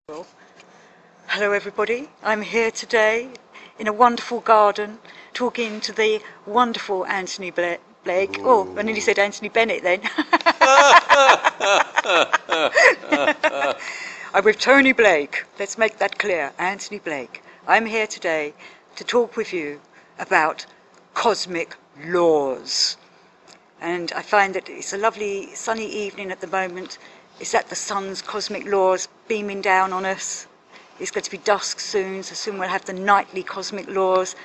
Well, hello everybody, I'm here today in a wonderful garden talking to the wonderful Anthony Blake. Oh, I nearly said Anthony Bennett then. I'm with Tony Blake, let's make that clear, Anthony Blake. I'm here today to talk with you about cosmic laws. And I find that it's a lovely sunny evening at the moment. Is that the sun's cosmic laws beaming down on us? It's going to be dusk soon, so soon we'll have the nightly cosmic laws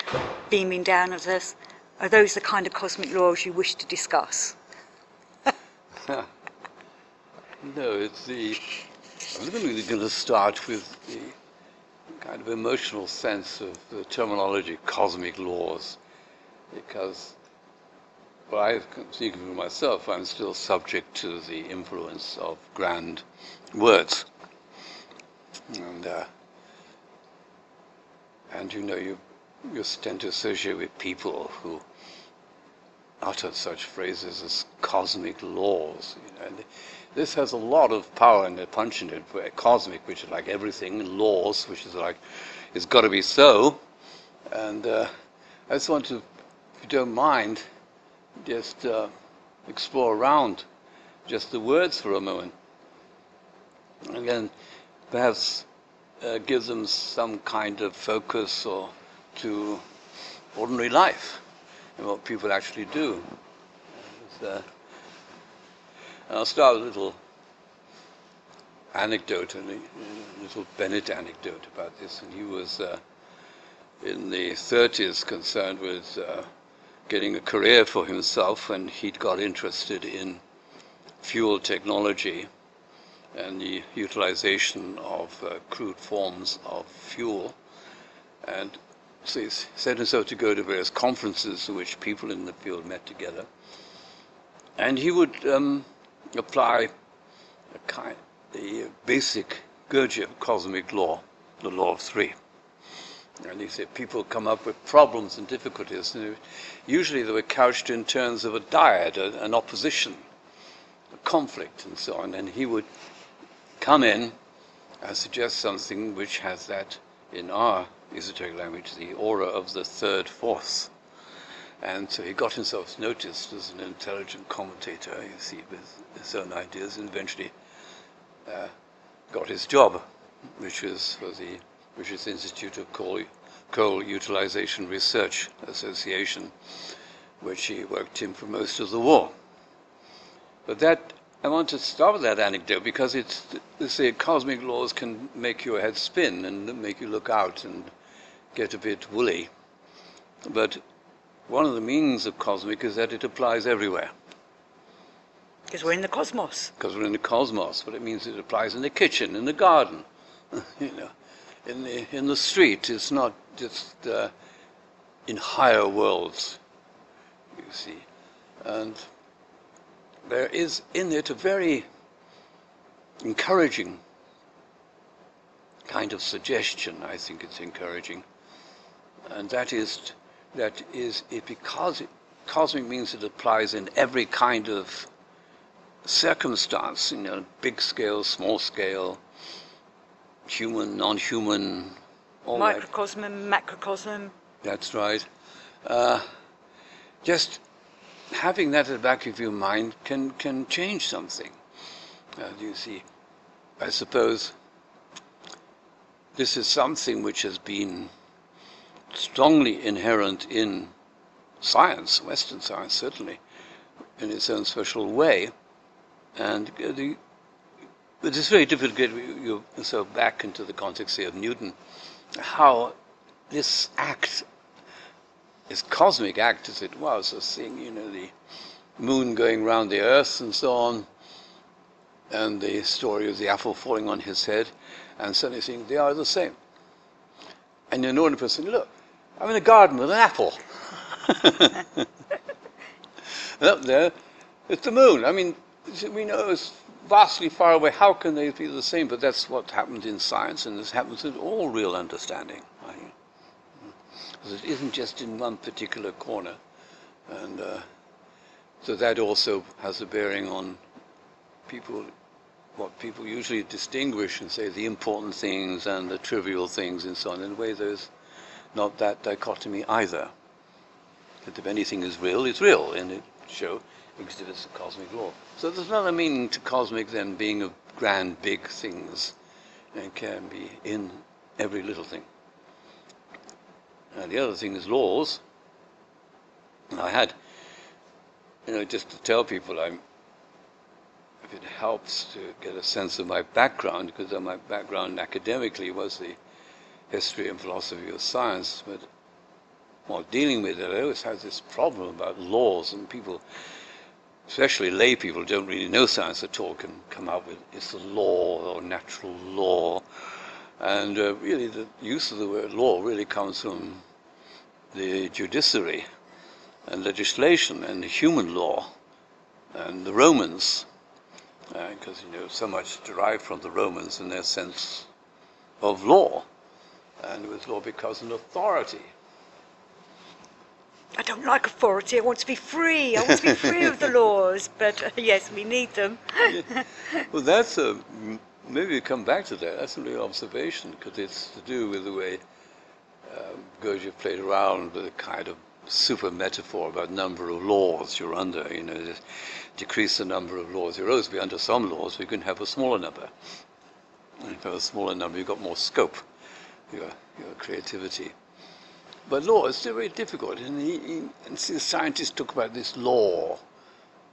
beaming down at us. Are those the kind of cosmic laws you wish to discuss? No, it's I'm really going to start with the kind of emotional sense of the terminology cosmic laws, because well, I think of myself, I'm still subject to the influence of grand words. And you know, you tend to associate with people who utter such phrases as cosmic laws. You know, and this has a lot of power and a punch in it. Cosmic, which is like everything, and laws, which is like, it's got to be so. And I just want to, if you don't mind, just explore around just the words for a moment, and then perhaps give them some kind of focus or to ordinary life and what people actually do. I'll start with a little anecdote, a little Bennett anecdote about this. And he was in the 30s concerned with getting a career for himself, and he'd got interested in fuel technology and the utilization of crude forms of fuel. And so he set himself to go to various conferences in which people in the field met together. And he would apply the basic Gurdjieff cosmic law, the law of three. And he said people come up with problems and difficulties, and usually they were couched in terms of a dyad, an opposition, a conflict, and so on. And he would come in and suggest something which has that, in our esoteric language, the aura of the third force. And so he got himself noticed as an intelligent commentator, you see, with his own ideas, and eventually got his job, which was for the British Institute of Coal Utilization Research Association, which he worked in for most of the war. But that, I want to start with that anecdote because they say cosmic laws can make your head spin and make you look out and get a bit woolly. But one of the meanings of cosmic is that it applies everywhere. Because we're in the cosmos. Because we're in the cosmos, but it means it applies in the kitchen, in the garden, you know. In the street. It's not just in higher worlds, you see. And there is in it a very encouraging kind of suggestion. I think it's encouraging. And that is it, because cosmic means it applies in every kind of circumstance, you know, big scale, small scale, human, non-human, all microcosm and macrocosm. That's right. Just having that at the back of your mind can change something. You see, I suppose this is something which has been strongly inherent in science, Western science certainly, in its own special way, and but it's very difficult to get yourself back into the context, say, of Newton, how this act, this cosmic act as it was, a thing, you know, the moon going round the earth and so on, and the story of the apple falling on his head, and suddenly saying they are the same. And an ordinary person, look, I'm in a garden with an apple. And up there, it's the moon. I mean, we know it's vastly far away. How can they be the same? But that's what happens in science, and this happens in all real understanding. Because it isn't just in one particular corner. And so that also has a bearing on people what people usually distinguish and say the important things and the trivial things and so on. In a way, there's not that dichotomy either. That if anything is real, it's real, and it exhibits a cosmic law. So there's another meaning to cosmic than being of grand, big things, and can be in every little thing. And the other thing is laws. I had, just to tell people, if it helps to get a sense of my background, because my background academically was the history and philosophy of science, but while dealing with it, I always had this problem about laws, and people, especially lay people, don't really know science at all, can come up with it's the law or natural law. And really the use of the word law really comes from the judiciary and legislation and human law and the Romans, because so much derived from the Romans in their sense of law, and with law becomes an authority. I don't like authority. I want to be free. I want to be free of the laws. But yes, we need them. Yeah. Well, that's maybe we come back to that. That's a real observation, because it's to do with the way Gurdjieff played around with a kind of super metaphor about number of laws you're under. Just decrease the number of laws. You're always be under some laws. We can have a smaller number. And if you have a smaller number, you've got more scope. Your creativity. But law is still very difficult, and scientists talk about this law,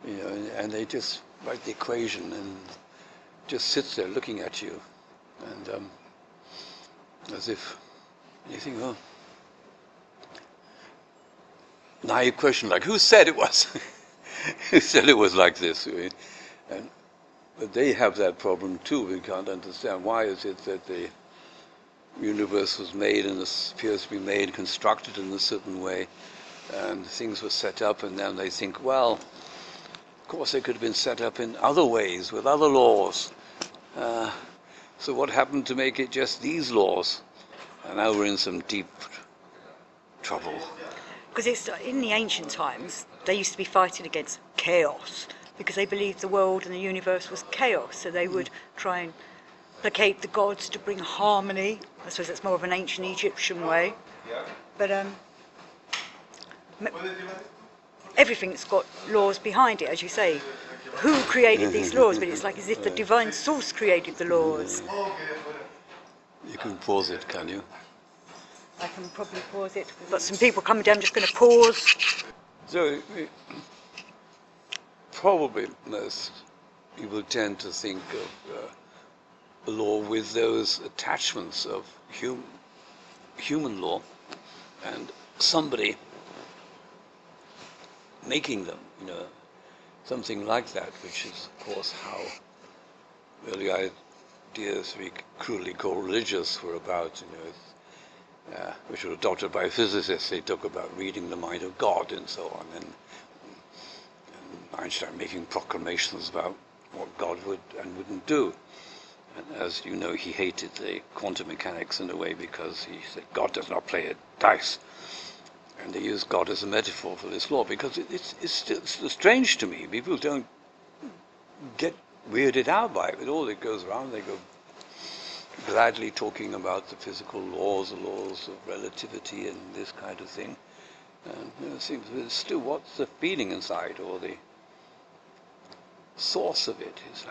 and they just write the equation and just sits there looking at you, and as if you think, oh, naive question like, who said it was? Who said it was like this? But they have that problem too. We can't understand why is it that the universe was made and appears to be made, constructed in a certain way, and things were set up, and then they think, well, of course they could have been set up in other ways, with other laws. So what happened to make it just these laws? And now we're in some deep trouble. Because it's in the ancient times, they used to be fighting against chaos, because they believed the world and the universe was chaos, so they would try and placate the gods to bring harmony. I suppose that's more of an ancient Egyptian way. But everything's got laws behind it, as you say. Who created these laws? But it's like as if the divine source created the laws. You can pause it, can you? I can probably pause it. We've got some people coming down. I'm just going to pause. So probably most people tend to think of law with those attachments of human law and somebody making them, something like that, which is of course how the ideas we crudely call religious were about, which were adopted by physicists. They talk about reading the mind of God and so on, and Einstein making proclamations about what God would and wouldn't do. And as you know, he hated the quantum mechanics in a way, because he said God does not play at dice. And they use God as a metaphor for this law, because it's still strange to me. People don't get weirded out by it. With all that goes around, they go gladly talking about the physical laws, the laws of relativity and this kind of thing. And it seems still what's the feeling inside, or the source of it. It's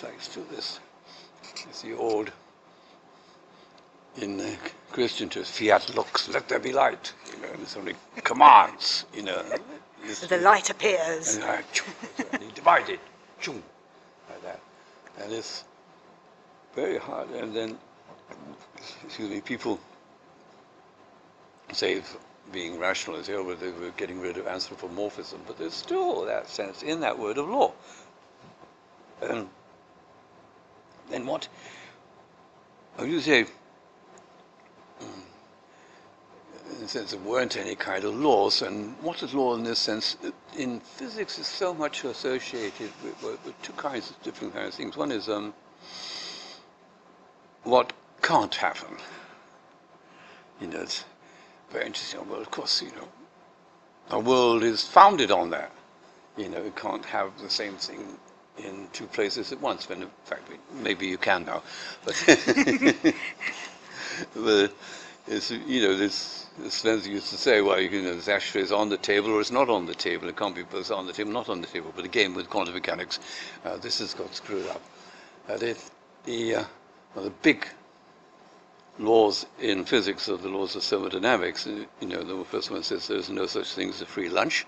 like still this. It's the old, in Christian terms, fiat lux, let there be light. It's only commands. The light appears. And he divided, like that, and it's very hard. And then, people say, being rational, they were getting rid of anthropomorphism, but there's still that sense in that word of law. Then what? You say, in the sense there weren't any kind of laws, and what is law in this sense? In physics is so much associated with two kinds of different kinds of things. One is what can't happen. It's very interesting. Well, of course, our world is founded on that. It can't have the same thing in two places at once, when in fact maybe you can now. But, but it's, this Svenz used to say, well, this ashtray is on the table or it's not on the table. It can't be both on the table, not on the table. But again, with quantum mechanics, this has got screwed up. The big laws in physics are the laws of thermodynamics. The first one says there's no such thing as a free lunch.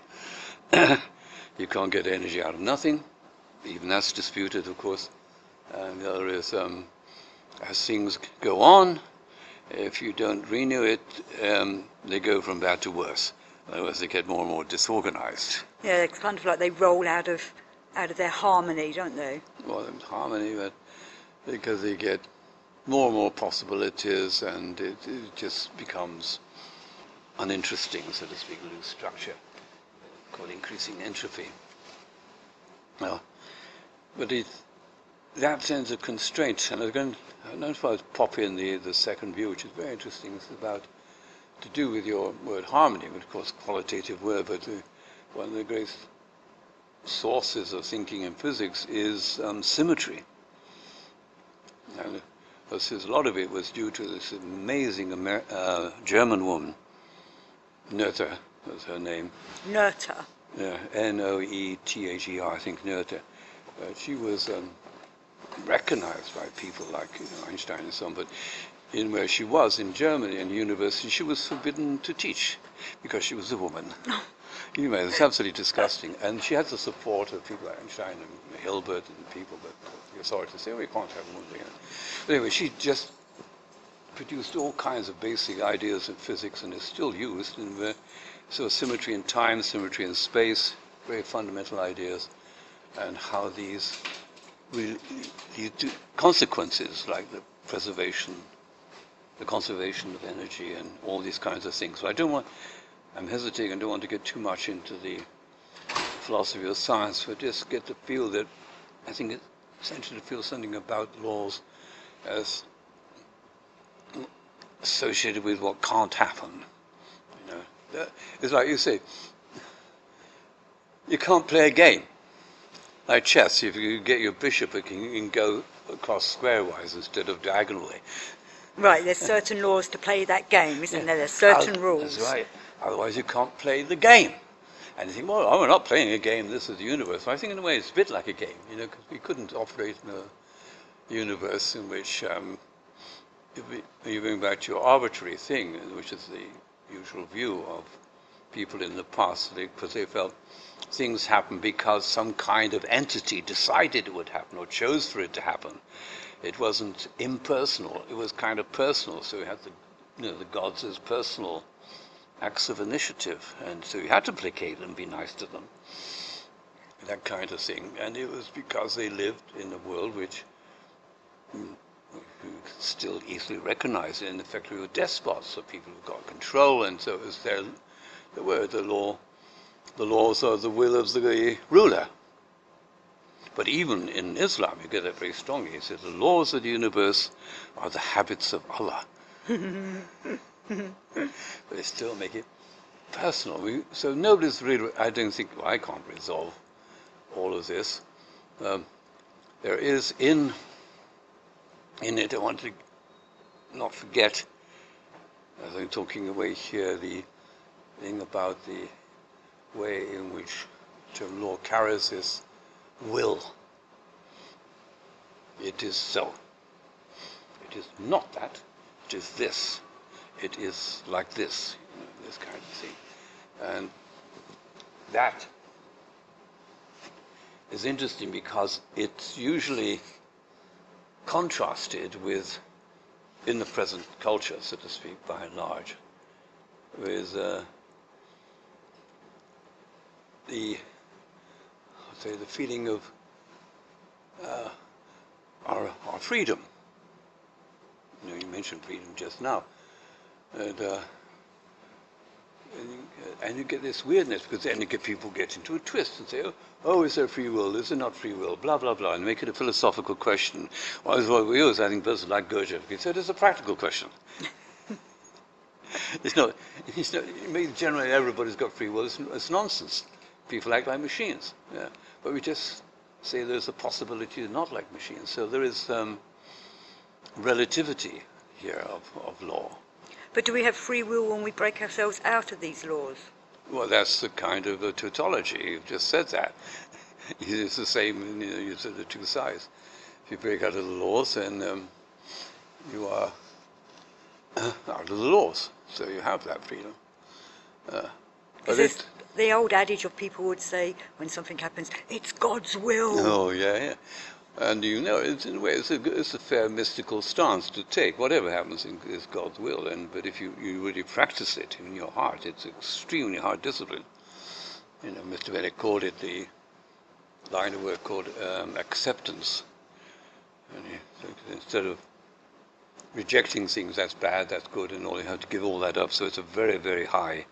You can't get energy out of nothing. Even that's disputed, of course. And the other is, as things go on, if you don't renew it, they go from bad to worse. Otherwise, they get more and more disorganized. Yeah, it's kind of like they roll out of their harmony, don't they? Well, harmony, but because they get more and more possibilities, and it just becomes uninteresting, so to speak, lose structure, called increasing entropy. Well, but that sense of constraint, and I don't know if I pop in the second view, which is very interesting. It's about to do with your word harmony, which of course qualitative word, but one of the great sources of thinking in physics is symmetry. And a lot of it was due to this amazing German woman, Noether was her name. Noether. Yeah, Noether, I think, Noether. She was recognized by people like Einstein and so on, but in where she was in Germany, in university, she was forbidden to teach because she was a woman. Anyway, it's absolutely disgusting. And she had the support of people like Einstein and Hilbert and people, but the authorities say, we can't have a woman doing it. But anyway, she just produced all kinds of basic ideas in physics and is still used. So symmetry in time, symmetry in space, very fundamental ideas, and how these lead to consequences like the conservation of energy and all these kinds of things. So I'm hesitating, I don't want to get too much into the philosophy of science, but just get the feel that I think it's essential to feel something about laws as associated with what can't happen. It's like you say, you can't play a game like chess. If you get your bishop, it can go across squarewise instead of diagonally. Right, there's certain laws to play that game, isn't there? There's certain rules. That's right. Otherwise you can't play the game. And you think, well, we're not playing a game, this is the universe. So I think in a way it's a bit like a game, because we couldn't operate in a universe in which, you're going back to your arbitrary thing, which is the usual view of people in the past, because they felt things happen because some kind of entity decided it would happen or chose for it to happen. It wasn't impersonal, it was kind of personal. So we had the gods as personal acts of initiative, and so you had to placate them, be nice to them, that kind of thing. And it was because they lived in a world which you still easily recognize. In effect, we were despots, so people who got control, and so it was the laws are the will of the ruler. But even in Islam, you get that very strongly. It says the laws of the universe are the habits of Allah. But they still make it personal. So nobody's really, I don't think, I can't resolve all of this. There is in it, I want to not forget, as I'm talking away here, the thing about the way in which term law carries this will. It is so. It is not that. It is this. It is like this. This kind of thing. And that is interesting because it's usually contrasted with, in the present culture, so to speak, by and large, with the feeling of our freedom. You mentioned freedom just now, and you get this weirdness because then you get people get into a twist and say, oh, is there free will? Is there not free will? Blah blah blah, and make it a philosophical question. Well, as what we use, I think, persons like Goethe said, it's a practical question. It's not. Generally, everybody's got free will. It's nonsense. People act like machines. Yeah. But we just say there's a possibility they're not like machines. So there is relativity here of law. But do we have free will when we break ourselves out of these laws? Well, that's the kind of a tautology. You've just said that. It's the same, you said the two sides. If you break out of the laws, then you are out of the laws. So you have that freedom. But the old adage of people would say when something happens, it's God's will. Oh, yeah. And it's, in a way, it's a fair mystical stance to take. Whatever happens is God's will. But if you really practice it in your heart, it's extremely hard discipline. Mr. Bennett called it the line of work called acceptance. And instead of rejecting things, that's bad, that's good, and all, you have to give all that up. So it's a very, very high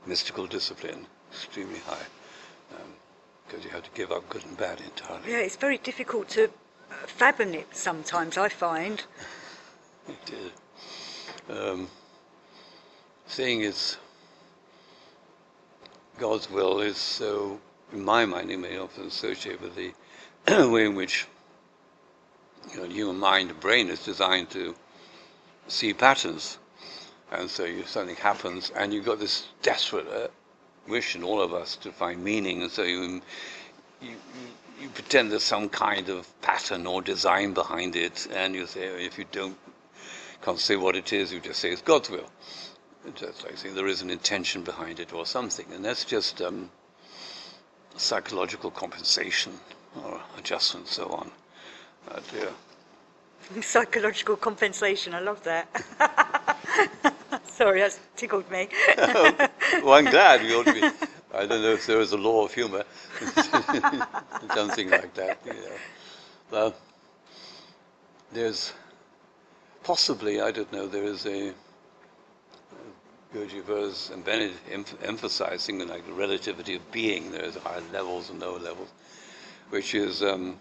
mystical discipline, extremely high. Because you have to give up good and bad entirely. Yeah, it's very difficult to fathom it sometimes, I find. It is. Saying it's God's will is so, in my mind, it may often associate with the way in which the human mind, the brain, is designed to see patterns. And so something happens, and you've got this desperate wish in all of us to find meaning, and so you pretend there's some kind of pattern or design behind it, and you say, if you can't say what it is, you just say it's God's will. It's just like saying there is an intention behind it or something, and that's just psychological compensation or adjustment, so on. Psychological compensation, I love that. Sorry, that's tickled me. Well, I'm glad. We ought to be. I don't know if there is a law of humor, something like that. Well, there's possibly, I don't know, there is a Kierkegaard and Bennett emphasizing like the relativity of being. There's higher levels and lower levels, which is an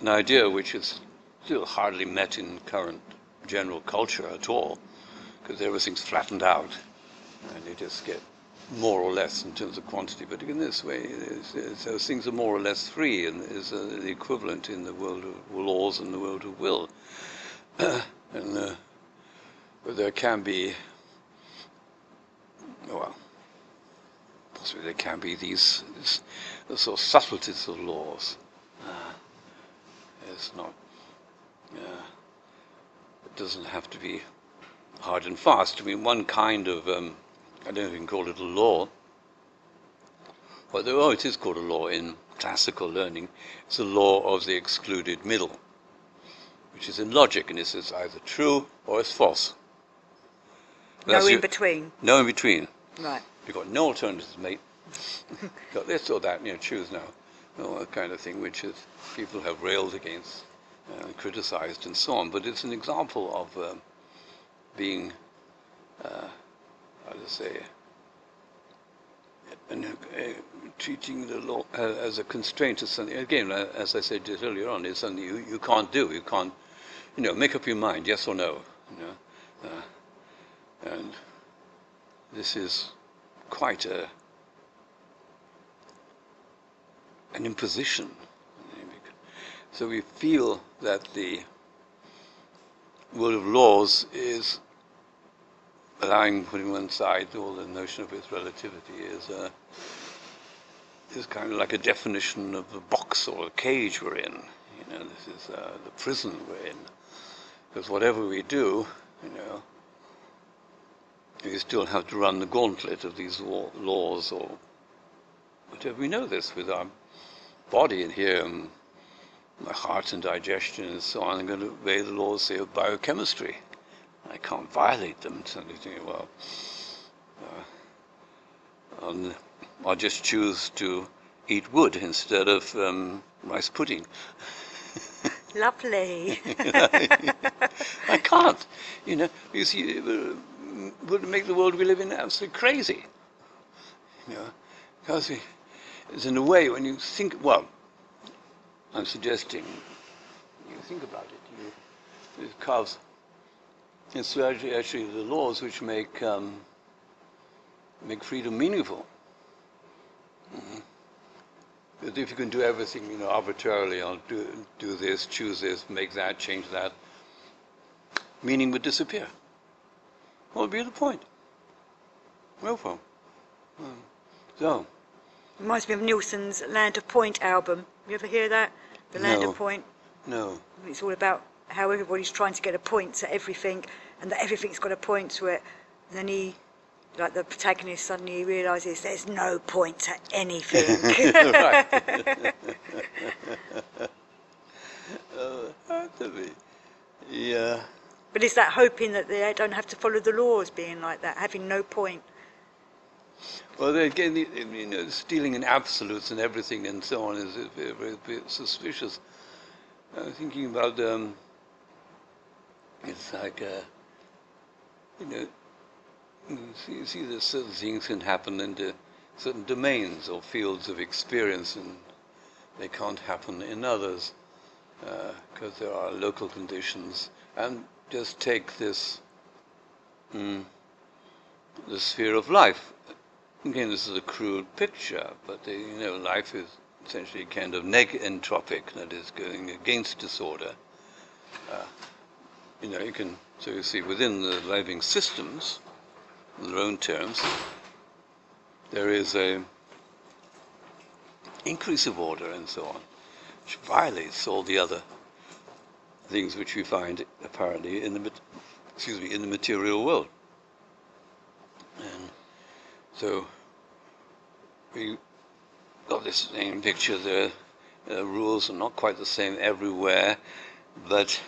idea which is still hardly met in current general culture at all, because everything's flattened out and you just get more or less in terms of quantity. But in this way, those things are more or less free, and is the equivalent in the world of laws and the world of will. But there can be, well, possibly there can be these sort of subtleties of laws. It's not. It doesn't have to be hard and fast. I mean, one kind of, I don't know if you can call it a law, although it is called a law in classical learning. It's the law of the excluded middle, which is in logic, and it's either true or it's false. No in between. No in between. Right. You've got no alternatives, mate. Got this or that, choose now. All that kind of thing, which is people have railed against, criticized, and so on. But it's an example of being, how to say, treating the law as a constraint to something. Again, as I said just earlier on, it's something you can't do. You can't, make up your mind, yes or no. And this is quite an imposition. So we feel that the world of laws is putting one side all the notion of its relativity is kind of like a definition of the box or a cage we're in. This is the prison we're in. Because whatever we do, we still have to run the gauntlet of these laws or whatever. We know this with our body in here, my heart and digestion and so on. I'm going to obey the laws, say, of biochemistry. I can't violate them. Suddenly thinking, well, I'll just choose to eat wood instead of rice pudding. Lovely. I can't. You see, it would make the world we live in absolutely crazy. Because it's in a way when you think, well, I'm suggesting you think about it. Because it's actually the laws which make freedom meaningful. But if you can do everything, you know, arbitrarily, I'll do this, choose this, make that, change that, meaning would disappear. What would be the point? No problem. So. Reminds me of Nilsson's Land of Point album. You ever hear that? The Land No. of Point? No. It's all about how everybody's trying to get a point to everything, and that everything's got a point to it. And then he, like the protagonist, suddenly realises there's no point to anything. Right. Had to be. Yeah. But it's that hoping that they don't have to follow the laws being like that, having no point. Well, again, you know, stealing in absolutes and everything and so on is very, very, very suspicious. Thinking about, it's like, you know, you see that certain things can happen in certain domains or fields of experience, and they can't happen in others because there are local conditions. And just take this, the sphere of life. Again, this is a crude picture, but you know, life is essentially kind of neg-entropic, that is, going against disorder. You know, so you see, within the living systems, in their own terms, there is a increase of order and so on, which violates all the other things which we find apparently in the material world. And so we got this same picture there. Rules are not quite the same everywhere, but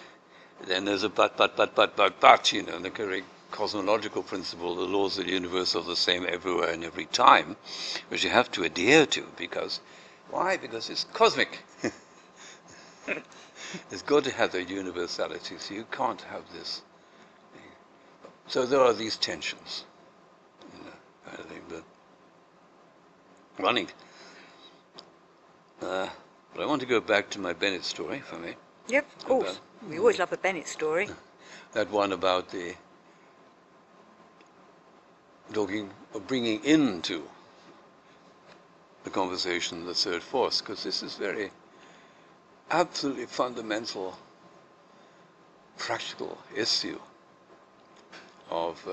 then there's a but, you know, the very cosmological principle, the laws of the universe are the same everywhere and every time, which you have to adhere to, because, why? Because it's cosmic. It's got to have the universality, so you can't have this. So there are these tensions, you know, I think, but running. But I want to go back to my Bennett story, if I may. Yep, of course. We always love a Bennett story. That one about the talking, or bringing into the conversation the third force, because this is very absolutely fundamental, practical issue of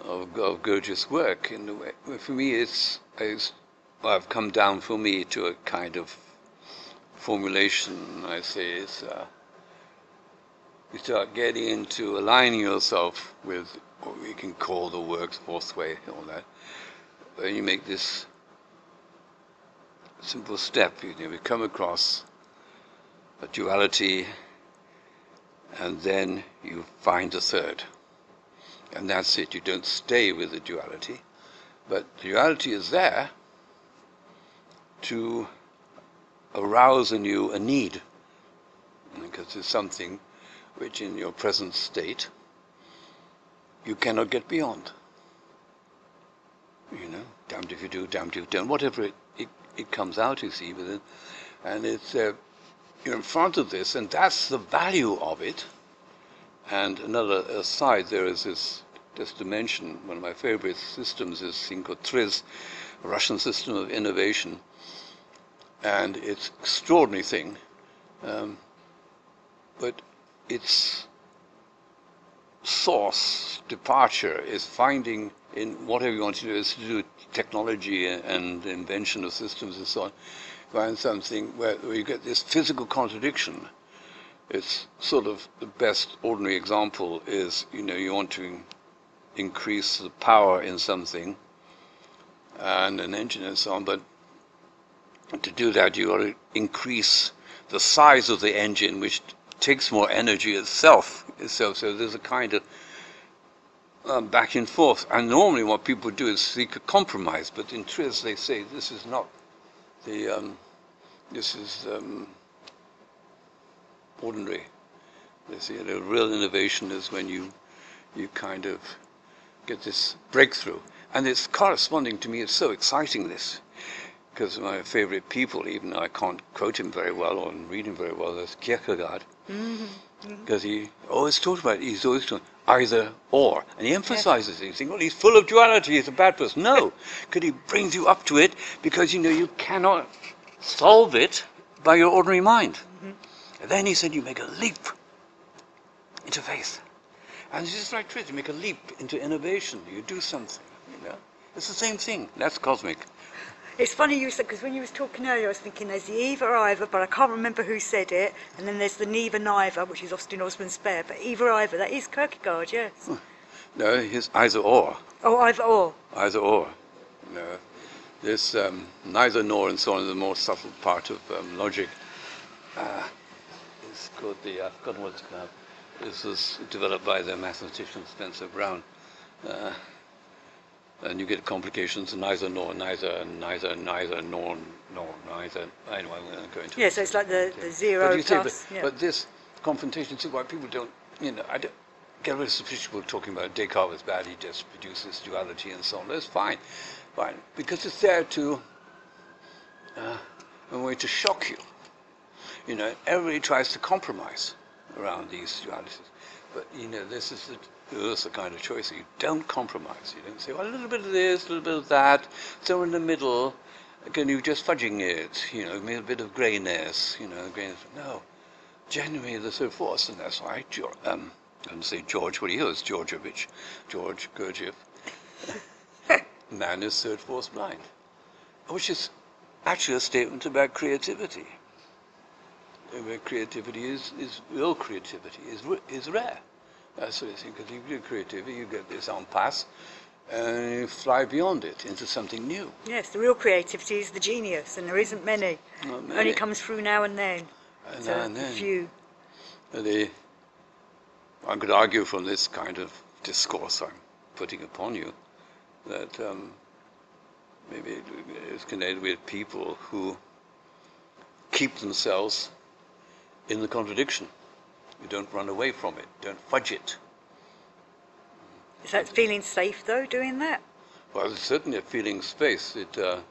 Gurdjieff's work. In the way, for me, I've come down for me to a kind of formulation. I say is you start getting into aligning yourself with what we can call the work's fourth way, all that. When you make this simple step, you come across a duality, and then you find a third. And that's it. You don't stay with the duality, but the duality is there to arouse in you a need, because it's something which in your present state you cannot get beyond. You know, damned if you do, damned if you don't, whatever it comes out, you see, with it. And it's you're in front of this, and that's the value of it. And another aside, there is this, just to mention, one of my favorite systems is thing called TRIZ, a Russian system of innovation. And it's an extraordinary thing, but its source, departure, is finding in whatever you want to do, is to do technology and invention of systems and so on, find something where you get this physical contradiction. It's sort of the best ordinary example is, you know, you want to increase the power in something and an engine and so on, but to do that you ought to increase the size of the engine, which takes more energy itself. So there's a kind of back and forth. And normally what people do is seek a compromise, but in TRIZ they say this is not the, this is ordinary. They say the real innovation is when you kind of get this breakthrough. And it's corresponding to me, it's so exciting, this. Because my favorite people, even though I can't quote him very well or read him very well, is Kierkegaard. Because he always talked about it. He's always talking, either or. And he emphasizes it. You think, well, he's full of duality, he's a bad person. No, because he brings you up to it, because you cannot solve it by your ordinary mind. Mm-hmm. And then he said you make a leap into faith. And it's just like truth, you make a leap into innovation, you do something, It's the same thing. That's cosmic. It's funny you said, because when you was talking earlier, I was thinking there's the either either, but I can't remember who said it, and then there's the neither neither, which is Austin Osman Spare, but either either, that is Kierkegaard, yes. No, he's either or. Oh, either or. Either or. No, this neither nor and so on is the more subtle part of logic. It's called I've forgotten what it's called. This was developed by the mathematician Spencer Brown. And you get complications, neither nor, neither, neither, neither, nor, neither. Anyway, I'm going to go into it. Yeah, so it's like the zero plus. But this confrontation, see why people don't, I don't get rid of suspicion people talking about Descartes was bad, he just produces duality and so on. That's fine. Fine. Because it's there to, a way to shock you. Everybody tries to compromise around these dualities. But, this is the kind of choice. You don't compromise. You don't say, well, a little bit of this, a little bit of that, somewhere in the middle. Again, you're just fudging it, a bit of grayness, grayness. No, genuinely the third force, and that's why I don't say George, but he was George Gurdjieff. Man is third force blind, which is actually a statement about creativity. Where creativity is real creativity, is rare. That's what I think. Because you do creativity, you get this en passe, and you fly beyond it into something new. Yes, the real creativity is the genius, and there isn't many. Not many. Only comes through now and then. Now and then. Few. I could argue from this kind of discourse I'm putting upon you that maybe it's connected with people who keep themselves in the contradiction. You don't run away from it. Don't fudge it. Is that feeling safe, though, doing that? Well, it's certainly a feeling space. Mr.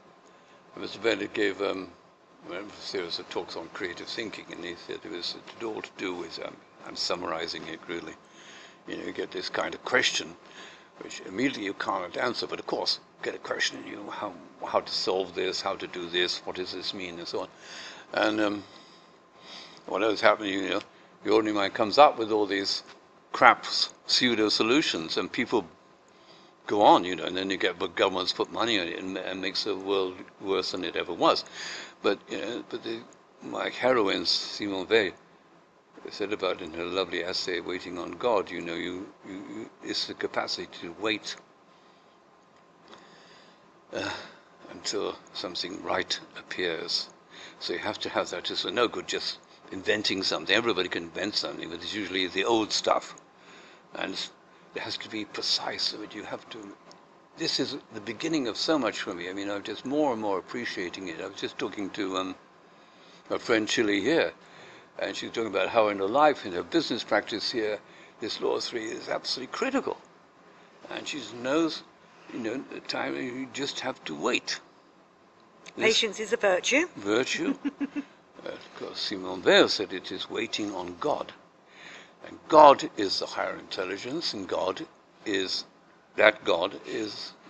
Bennett gave a series of talks on creative thinking, and he said it was all to do with, I'm summarizing it really, you get this kind of question, which immediately you can't answer, but of course, get a question, how to solve this, how to do this, what does this mean, and so on. And what else happening, the ordinary mind comes up with all these crap pseudo solutions, and people go on, and then you get governments put money on it and makes the world worse than it ever was. But my heroine Simone Weil said about in her lovely essay, "Waiting on God," it's the capacity to wait until something right appears. So you have to have that. It's no good just inventing something. Everybody can invent something, but it's usually the old stuff, and it has to be precise. So you have to. This is the beginning of so much for me. I mean, I'm just more and more appreciating it. I was just talking to my friend Chile here, and she's talking about how in her life, in her business practice here, this law 3 is absolutely critical, and she knows, the time you just have to wait. Patience is a virtue. Virtue. Because Simone Weil said it is waiting on God. And God is the higher intelligence, and God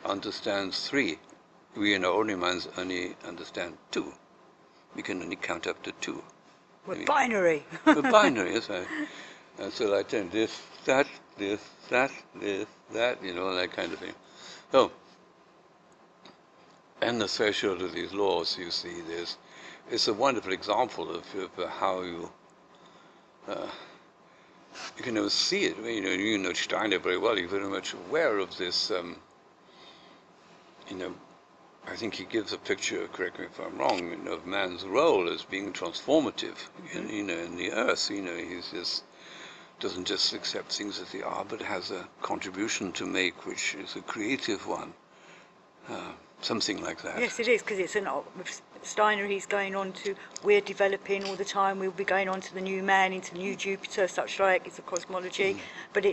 understands 3. We in our ordinary minds only understand 2. We can only count up to 2. We're binary. We're binary, yes. And so I tell this, that, this, that, that kind of thing. So, and the threshold of these laws, you see, it's a wonderful example of how you can see it. You know Steiner very well. You're very much aware of this. I think he gives a picture. Correct me if I'm wrong. Of man's role as being transformative. In the earth. He doesn't just accept things as they are, but has a contribution to make, which is a creative one. Something like that. Yes, it is, because with Steiner, he's going on to, we're developing all the time, we'll be going on to the new man, into the new Jupiter, such like, it's a cosmology, but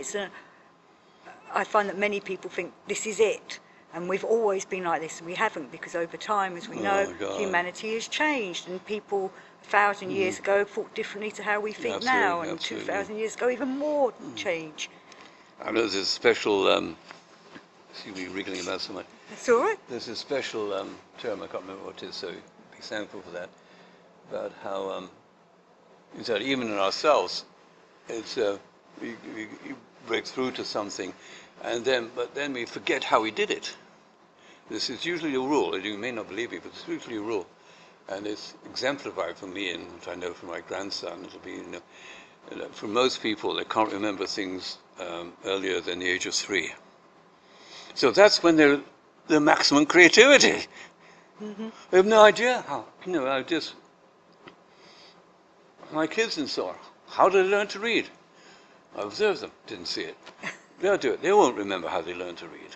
I find that many people think this is it, and we've always been like this, and we haven't, because over time, as we know, humanity has changed, and people 1,000 years ago thought differently to how we think now, and 2,000 years ago, even more change. I know there's a special, see me wriggling about so much. That's all right. There's a special term, I can't remember what it is, so be thankful for that, about how, is that even in ourselves, it's, we break through to something, but then we forget how we did it. This is usually a rule, and you may not believe it, but it's usually a rule. And it's exemplified for me, and which I know from my grandson. It'll be, for most people, they can't remember things earlier than the age of 3. So that's when they're the maximum creativity. Mm-hmm. They have no idea how. My kids and so on. How did they learn to read? I observed them, didn't see it. They'll do it. They won't remember how they learned to read,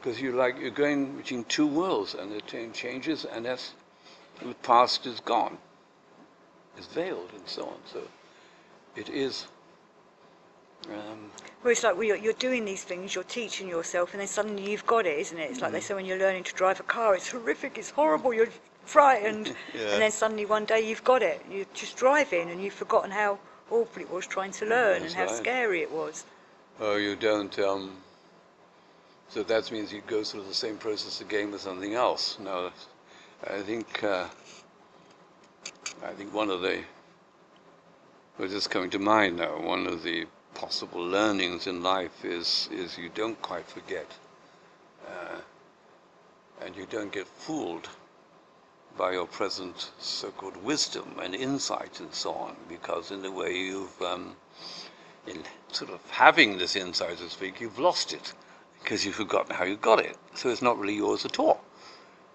because you're going between two worlds, and the changes, and that's the past is gone, is veiled, and so on. So it is. Well, it's like you're doing these things, you're teaching yourself, and then suddenly you've got it, isn't it? It's like they say when you're learning to drive a car, it's horrific, it's horrible, you're frightened, Yeah. and then suddenly one day you've got it. You're just driving, and you've forgotten how awful it was trying to learn, That's and how right. scary it was. Oh, you don't. So that means you go through the same process again with something else. Now, I think one of the, what's just coming to mind now, one of the possible learnings in life is you don't quite forget, and you don't get fooled by your present so-called wisdom and insight and so on, because in the way you've, in sort of having this insight, so to speak, you've lost it, because you've forgotten how you got it. So it's not really yours at all.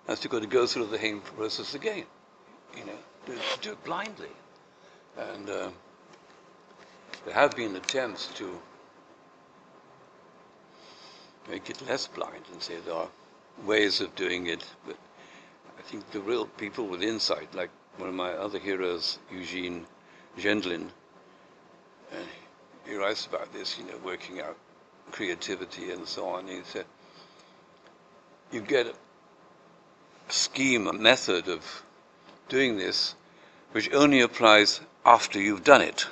That's you've got to go through the same process again, do it blindly. And there have been attempts to make it less blind and say there are ways of doing it, but I think the real people with insight, like one of my other heroes, Eugene Gendlin, he writes about this, working out creativity and so on. He said, you get a scheme, a method of doing this, which only applies after you've done it.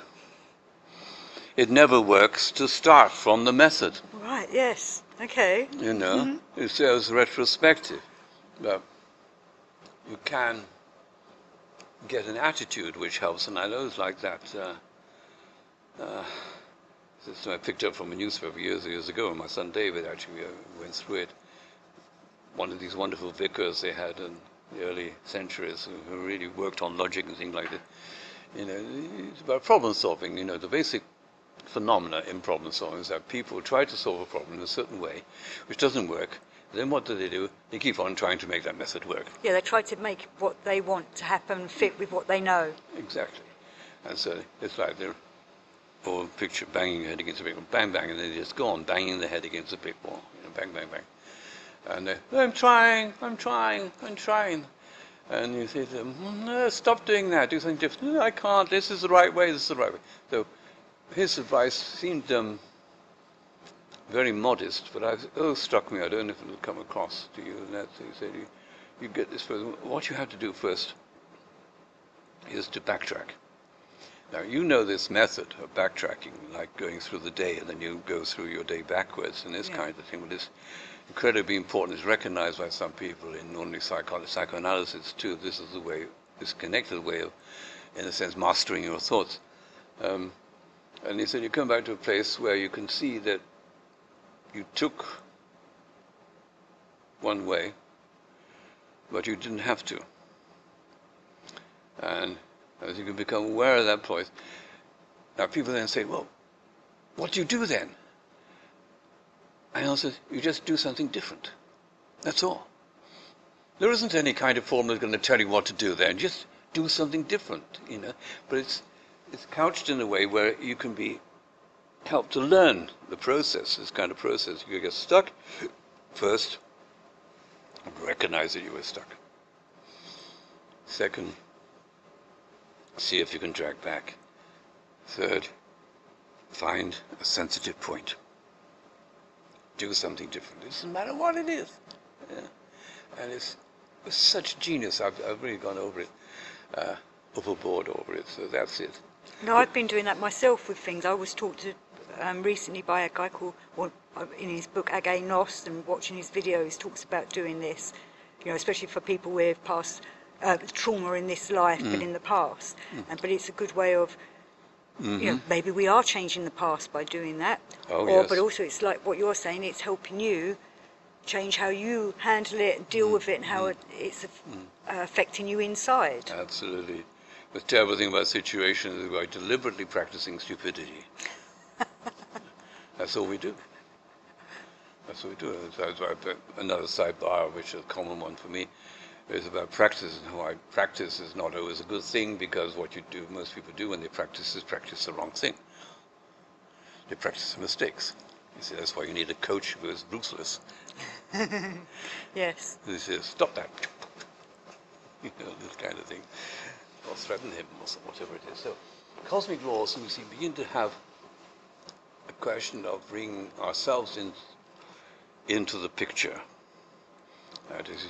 It never works to start from the method. Right, yes, okay. Mm-hmm. It's retrospective. But you can get an attitude which helps, and I know it's like that. This I picked up from a newspaper years ago, and my son David actually went through it. One of these wonderful vicars they had in the early centuries who really worked on logic and things like that. It's about problem solving. The basic phenomena in problem solving is that people try to solve a problem in a certain way, which doesn't work. Then what do? They keep on trying to make that method work. Yeah, they try to make what they want to happen fit with what they know. Exactly. And so it's like they're all picture banging your head against a brick wall, bang, bang, and then they just go on banging their head against a brick wall, bang, bang, bang. And I'm trying. And you say to them, no, stop doing that, do something different. No, I can't, this is the right way, So his advice seemed very modest, but it struck me. I don't know if it will come across to you. And that's, he said, you get this first. What you have to do first is to backtrack. Now, this method of backtracking, like going through the day, and then you go through your day backwards, and this kind of thing. But it's incredibly important. It's recognized by some people in ordinary psychoanalysis, too. This is the way, this connected way of, in a sense, mastering your thoughts. And he said, you come back to a place where you can see that you took one way, but you didn't have to. And as you can become aware of that place, now people then say, well, what do you do then? And I said, you just do something different. That's all. There isn't any kind of formula that's going to tell you what to do then. Just do something different, But it's couched in a way where you can be helped to learn the process, this kind of process. You get stuck first, recognize that you were stuck. Second, see if you can drag back. Third, find a sensitive point. Do something different. It doesn't matter what it is. And it's such genius. I've really gone over it, overboard over it. So that's it. No, I've been doing that myself with things. I was taught to recently by a guy called, in his book Againos, and watching his videos, talks about doing this, especially for people with past trauma in this life, but in the past. But it's a good way of, maybe we are changing the past by doing that. But also it's like what you're saying, it's helping you change how you handle it and deal with it, and how it's affecting you inside. Absolutely. The terrible thing about situations is we're deliberately practicing stupidity. That's all we do. That's what we do. Another sidebar, which is a common one for me, is about practice, and why practice is not always a good thing, because what you do, most people do when they practice, is practice the wrong thing. They practice the mistakes. You see, that's why you need a coach who is ruthless. Yes. He says, stop that. This kind of thing. Or threaten him, or whatever it is. So, cosmic laws, we see, begin to have a question of bringing ourselves into the picture. That is,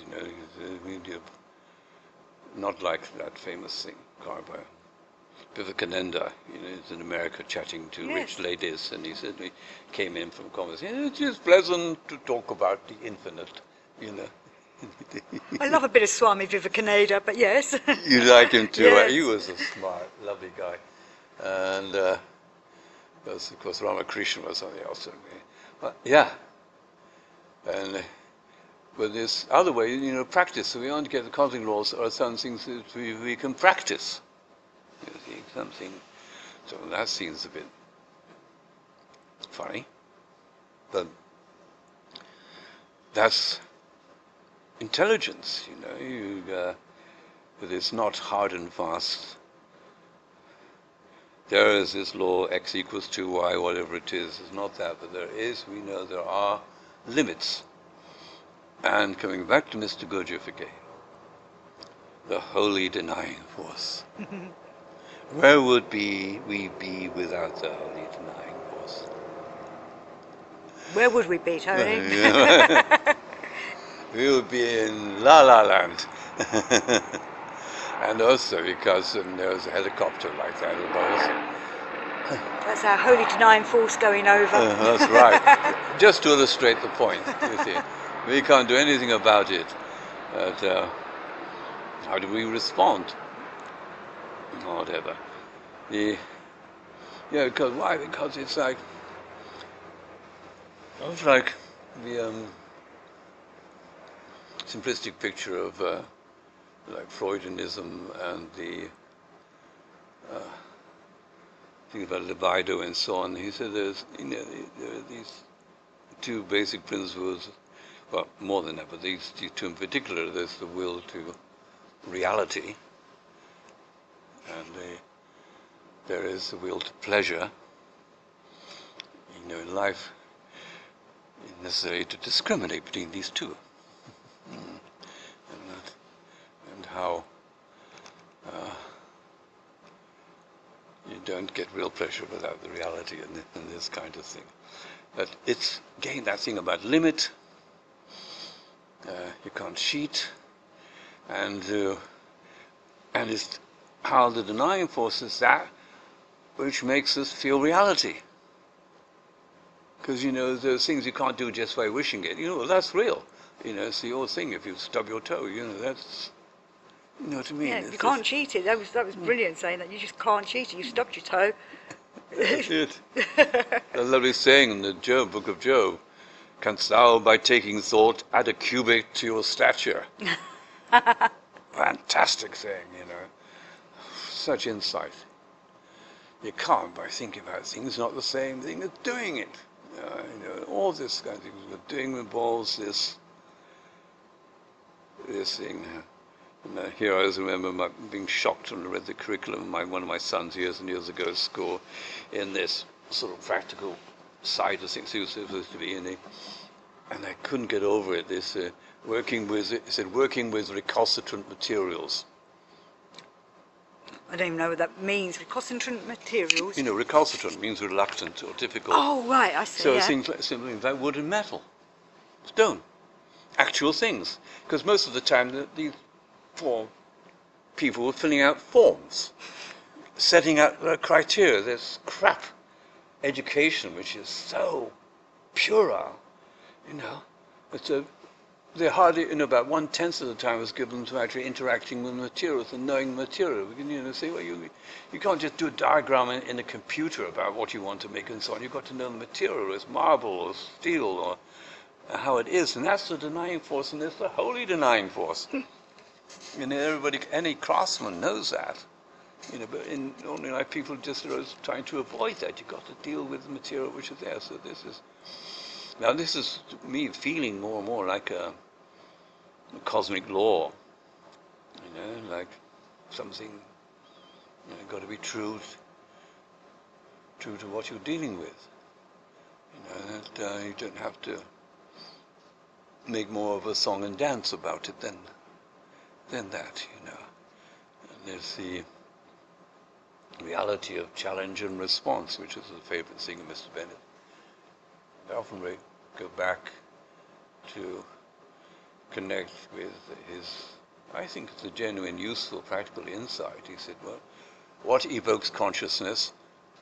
not like that famous thing, by Vivekananda, he's in America chatting to rich ladies, and he said, we came in from conversation, it is pleasant to talk about the infinite, I love a bit of Swami Vivekananda, but yes. You like him too, Yes. right? He was a smart, lovely guy. And, of course, Ramakrishna was on the outside. But, yeah. And, but this other way, practice. So we want to get the cosmic laws are some things that we can practice. You see, something. So that seems a bit funny. But that's intelligence, but it's not hard and fast. There is this law, x equals 2y, whatever it is. It's not that, but we know there are limits. And coming back to Mr. Gurdjieff again, the holy denying force. Where would we be without the holy denying force? Where would we be, Tony? We would be in La La Land. And also because there was a helicopter like that above us. That's our holy denying force going over. That's right. Just to illustrate the point, you see. We can't do anything about it. But how do we respond? Or whatever. Because why? Because it's like the simplistic picture of like Freudianism and the thing about libido and so on. He said there are these two basic principles, well, more than that, but these two in particular. There's the will to reality, and there is the will to pleasure. In life, it's necessary to discriminate between these two. And how you don't get real pleasure without the reality and this kind of thing. But it's, again, that thing about limit. You can't cheat. And it's how the denying force is that which makes us feel reality. Because, there's things you can't do just by wishing it. That's real. It's the old thing. If you stub your toe, that's, you know what I mean? Yeah, you can't cheat it. That was brilliant saying that. You just can't cheat it. You stubbed your toe. That's it. That lovely saying in the book of Job. Canst thou, by taking thought, add a cubit to your stature? Fantastic saying, Such insight. You can't by thinking about things, not the same thing as doing it. All this kind of thing. Doing involves this thing. And here I always remember being shocked when I read the curriculum of one of my sons years and years ago at school, in this sort of practical side of things he was supposed to be in. And I couldn't get over it. This working with recalcitrant materials. I don't even know what that means. Recalcitrant materials. Recalcitrant means reluctant or difficult. Oh, right, I see. So things like wood and metal, stone, actual things. Because most of the time, these poor people were filling out forms, setting out criteria. There's crap education which is so puerile, they hardly, about 1/10 of the time was given to actually interacting with materials and knowing material. We can, say, well, you can't just do a diagram in a computer about what you want to make and so on. You've got to know the material, as marble or steel or how it is, and that's the denying force, and it's the holy denying force. Everybody, any craftsman knows that. But in ordinary life, people just are trying to avoid that. You've got to deal with the material which is there. So this is me feeling more and more like a cosmic law. Like something. Got to be true to what you're dealing with. That you don't have to make more of a song and dance about it than that. And there's the reality of challenge and response, which is the favorite thing of Mr. Bennett. I often go back to connect with I think it's a genuine, useful, practical insight. He said, well, what evokes consciousness?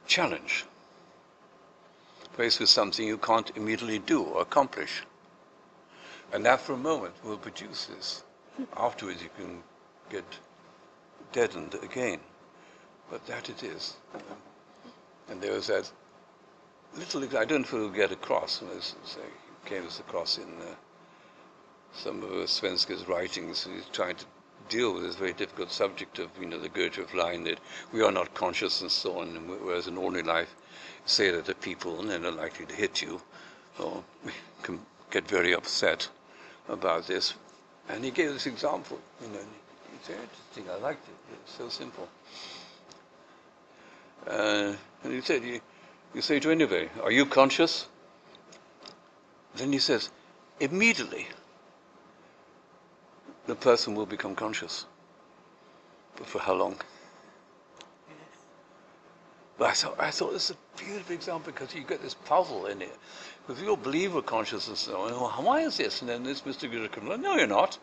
Challenge. Faced with something you can't immediately do or accomplish. And that for a moment will produce this. Afterwards you can get deadened again. But that it is. And there was that little, I don't know if it will get across, it came across in some of Svenska's writings. He's trying to deal with this very difficult subject of, the Goethe line that we are not conscious and so on, whereas in ordinary life, say that to people and they're not likely to hit you, or can get very upset about this. And he gave this example, it's very interesting, I liked it, it's so simple. And he said, you say to anybody, are you conscious? Then he says, immediately the person will become conscious. But for how long? But I thought this is a beautiful example because you get this puzzle in it. Because we all believe we're conscious and so on. Well, why is this? And then this Mr. Goethe comes along, no, you're not.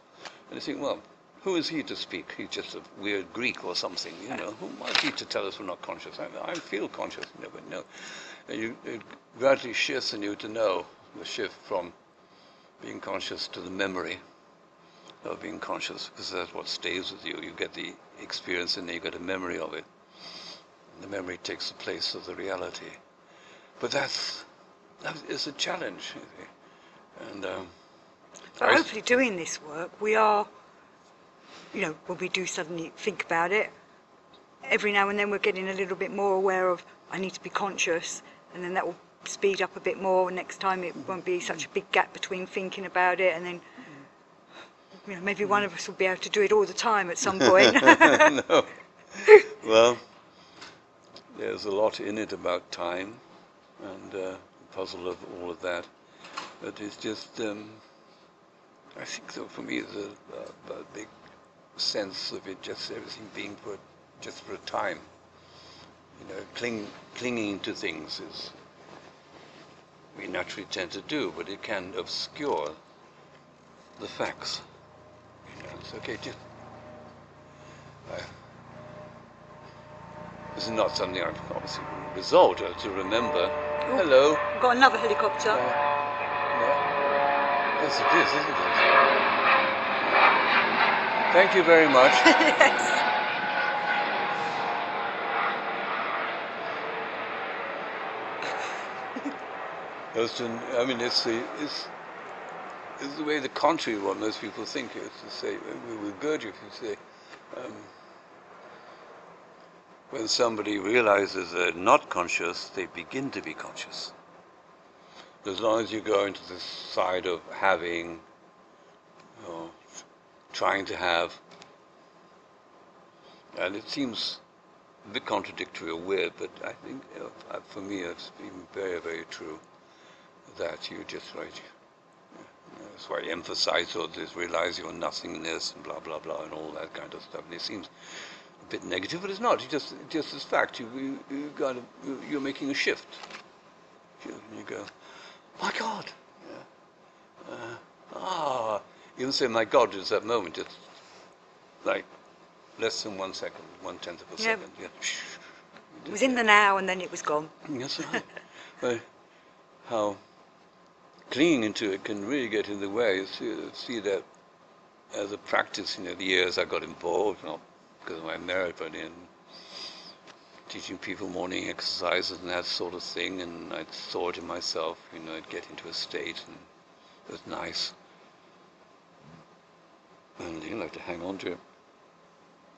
And you think, well, who is he to speak? He's just a weird Greek or something, Who is he to tell us we're not conscious? I feel conscious, but no. And it gradually shifts in you to know the shift from being conscious to the memory of being conscious, because that's what stays with you. You get the experience and then you get a memory of it. And the memory takes the place of the reality. But that is a challenge. And but hopefully doing this work, we are, when we do suddenly think about it, every now and then we're getting a little bit more aware of, I need to be conscious, and then that will speed up a bit more. Next time it won't be such a big gap between thinking about it, and then maybe one of us will be able to do it all the time at some point. No. Well, there's a lot in it about time and the puzzle of all of that. But it's just, I think so for me, there's a big sense of it, just everything being just for a time. Clinging to things is we naturally tend to do, but it can obscure the facts. It's okay. This is not something I've obviously resolved to remember. Oh, hello. We've got another helicopter. Yes, it is, isn't it? Thank you very much. Yes. It's the way the contrary of what most people think is to say, with Gurdjieff, you say, when somebody realizes they're not conscious, they begin to be conscious. As long as you go into this side of having, trying to have, and it seems a bit contradictory or weird, but I think for me it's been very, very true that you just right. That's why I emphasize all this, realize your nothingness and blah blah blah and all that kind of stuff. And it seems a bit negative, but it's not. It's just this fact. You're making a shift. You go, my God. Even say, my God, is that moment. It's like less than 1 second, 1/10 of a second. Yeah. It was in the now and then it was gone. That's right. But how clinging to it can really get in the way. You see that as a practice, the years I got involved, not because of my merit, but in teaching people morning exercises and that sort of thing, and I saw it in myself, I'd get into a state, and it was nice. And you like to hang on to it.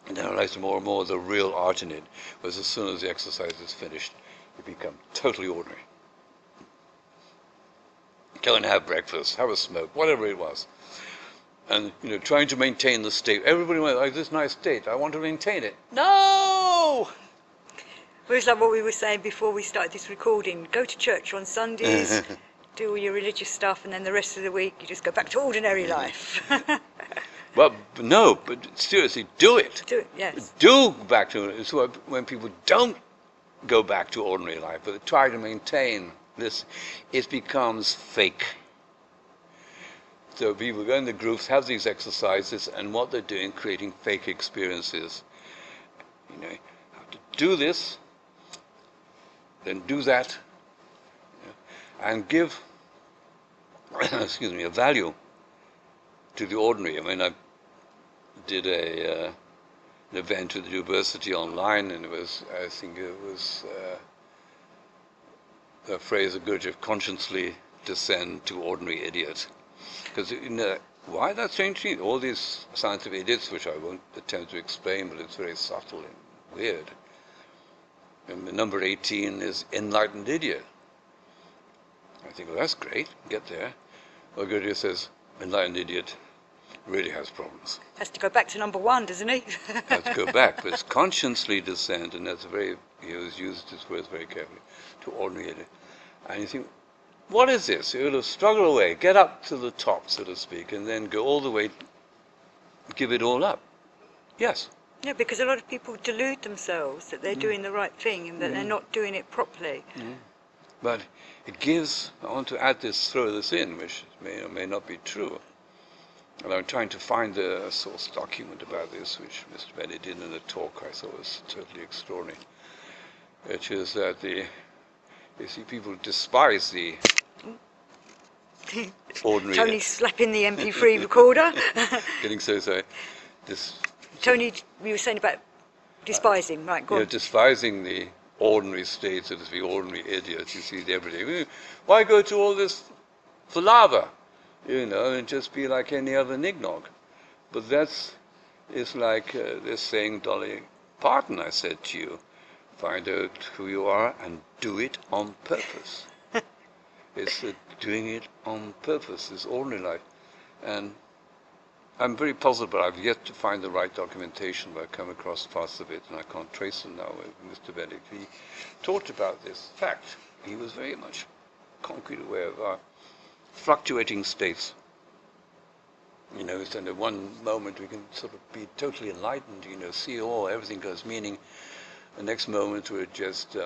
And then I realized more and more the real art in it was as soon as the exercise is finished, you become totally ordinary. Go and have breakfast, have a smoke, whatever it was. And, trying to maintain the state. Everybody went, like, this nice state, I want to maintain it. No! Well, it's like what we were saying before we started this recording. Go to church on Sundays, do all your religious stuff, and then the rest of the week you just go back to ordinary life. Well, no, but seriously, do it. Do it, yes. Do back to it. It's when people don't go back to ordinary life, but they try to maintain this, it becomes fake. So people go in the groups, have these exercises, and what they're doing, creating fake experiences. You have to do this, then do that, and give, excuse me, a value to the ordinary. I mean, I did an event with the university online, and I think it was a phrase of Gurdjieff, consciously descend to ordinary idiot. Because why that's changing? All these scientific idiots, which I won't attempt to explain, but it's very subtle and weird. And the number 18 is enlightened idiot. I think, well, that's great, get there. Well, Gurdjieff says, enlightened idiot really has problems. Has to go back to number 1, doesn't he? Has to go back, but it's consciously descend, and that's he was used his words very carefully, to ordinary idiot. And you think, what is this? You'll struggle away, get up to the top, so to speak, and then go all the way, give it all up. Yes. Yeah, because a lot of people delude themselves that they're doing the right thing and that they're not doing it properly. But it gives, I want to add this, throw this in, which may or may not be true. And I'm trying to find a source document about this, which Mr. Bennett did in a talk I thought was totally extraordinary, which is that you see people despise the ordinary... Tony's slapping the MP3 recorder. Getting so sorry. Tony, you were saying about despising, right, go on. Despising the ordinary state, so to speak, ordinary idiots, you see every day. Why go to all this palaver, and just be like any other nignog? But it's like this saying, Dolly Parton, I said to you, find out who you are and do it on purpose. It's doing it on purpose, this ordinary life. And I'm very puzzled, but I've yet to find the right documentation where I've come across parts of it, and I can't trace them now with Mr. Benedict. He talked about this fact. He was very much concrete aware of our fluctuating states. So in one moment we can sort of be totally enlightened, see all, everything goes meaning. The next moment we're just,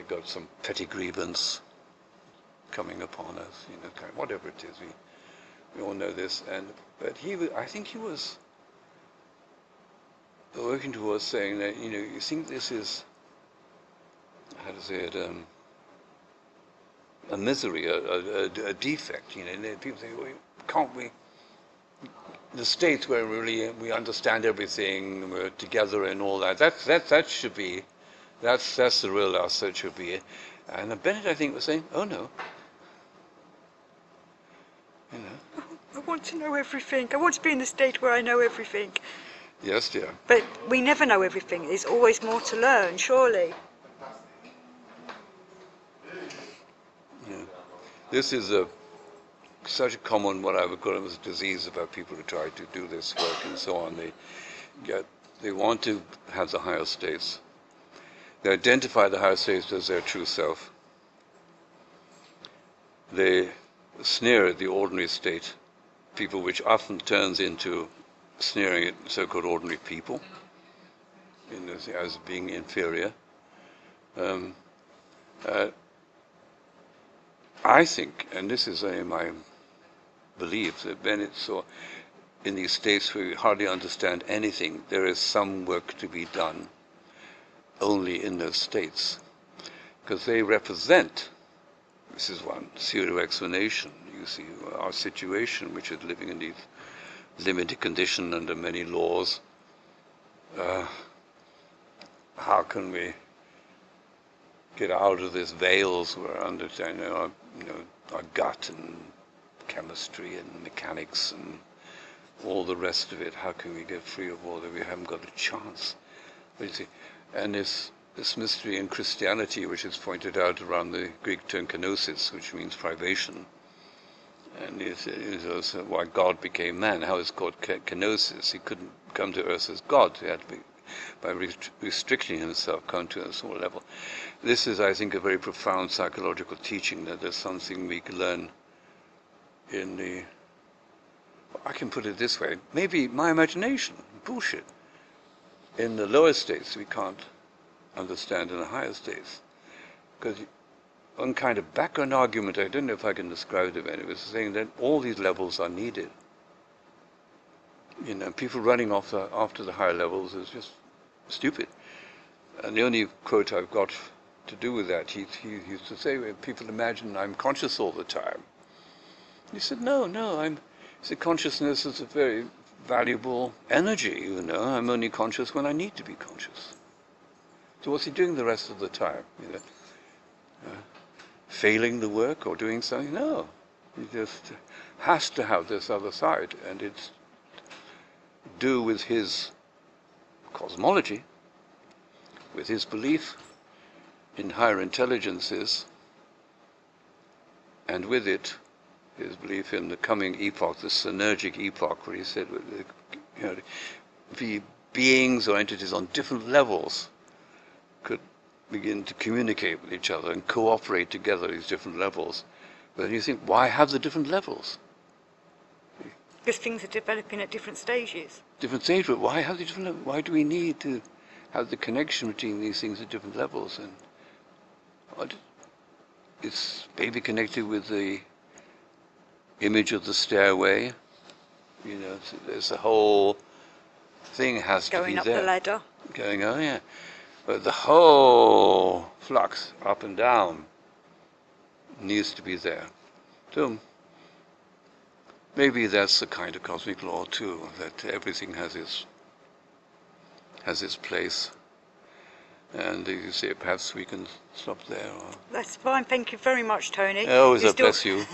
got some petty grievance coming upon us, whatever it is. We all know this, but I think he was working towards saying that, you think this is, a misery, a defect, people say, well, can't we, the states where really we understand everything, we're together and all that should be, that's the real us, that should be it. And Bennett, I think, was saying, oh no, I want to know everything. I want to be in the state where I know everything. Yes, dear. But we never know everything. There's always more to learn, surely. Yeah. This is such a common, what I would call it, was a disease about people who try to do this work and so on. They want to have the higher states. They identify the higher states as their true self. They sneer at the ordinary state, people, which often turns into sneering at so-called ordinary people as being inferior. I think, and this is my belief, that Bennett saw in these states where we hardly understand anything, there is some work to be done. only in those states, because they represent, this is one pseudo-explanation, you see, our situation, which is living in these limited condition under many laws. How can we get out of these veils we're under, our gut and chemistry and mechanics and all the rest of it? How can we get free of all that? We haven't got a chance. But you see, and this mystery in Christianity, which is pointed out around the Greek term kenosis, which means privation, and it's also why God became man. How it's called kenosis. He couldn't come to earth as God. He had to be, by restricting himself, come to a small level. This is, I think, a very profound psychological teaching, that there's something we can learn in the, I can put it this way, maybe my imagination, bullshit. In the lower states we can't understand in the higher states. Because one kind of background argument, I don't know if I can describe it, it was saying that all these levels are needed. People running after the higher levels is just stupid. And the only quote I've got to do with that, he used to say, people imagine I'm conscious all the time. He said, no, consciousness is a very valuable energy, I'm only conscious when I need to be conscious. So what's he doing the rest of the time? Failing the work or doing something? No. He just has to have this other side, and it's do with his cosmology, with his belief in higher intelligences, and with it, his belief in the coming epoch, the synergic epoch, where he said, the beings or entities on different levels could begin to communicate with each other and cooperate together at these different levels. But then you think, why have the different levels? Because things are developing at different stages. Different stages, but why have the different levels? Why do we need to have the connection between these things at different levels? And it's maybe connected with the image of the stairway. There's a whole thing has to be there. Going up the ladder. Yeah. But the whole flux up and down needs to be there. So maybe that's the kind of cosmic law too, that everything has its place. And you say, perhaps we can stop there. That's fine. Thank you very much, Tony. Oh, bless you.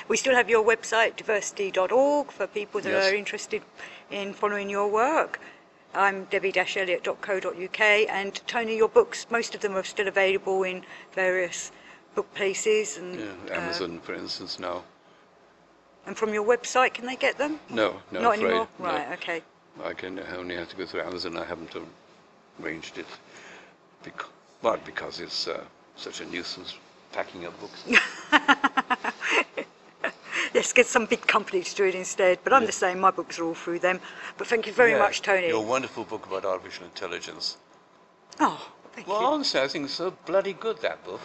We still have your website, diversity.org, for people that Yes. are interested in following your work. I'm debbie-elliott.co.uk, and Tony, your books, most of them are still available in various book places. And Amazon, for instance, now. And from your website, can they get them? No, Not afraid. anymore? Right, No. Okay. I only have to go through Amazon. I haven't arranged it. Because it's such a nuisance packing up books. Let's get some big company to do it instead. But I'm the same, my books are all through them. But thank you very much, Tony. Your wonderful book about artificial intelligence. Oh, thank you. Honestly, I think it's so bloody good, that book.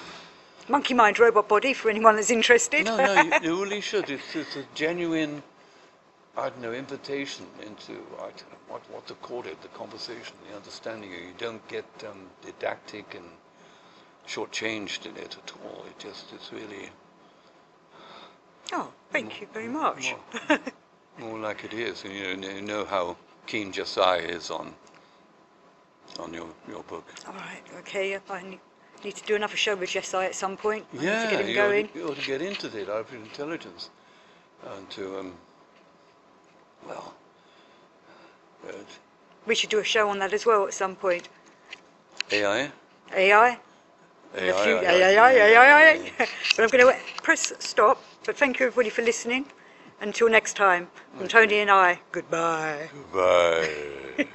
Monkey Mind, Robot Body, for anyone that's interested. No, you really should. It's a genuine, invitation into, what to call it, the conversation, the understanding. You don't get didactic and shortchanged in it at all. It's really... Oh, thank you very much. More like it is. And you know how keen Josiah is on your book. All right, okay. I need to do another show with Jessai at some point. I need Yeah, to get him going. You ought to get into the artificial intelligence and to We should do a show on that as well at some point. AI. AI. AI. But I'm going to press stop. But thank you everybody for listening. Until next time, from Tony and I, goodbye. Goodbye.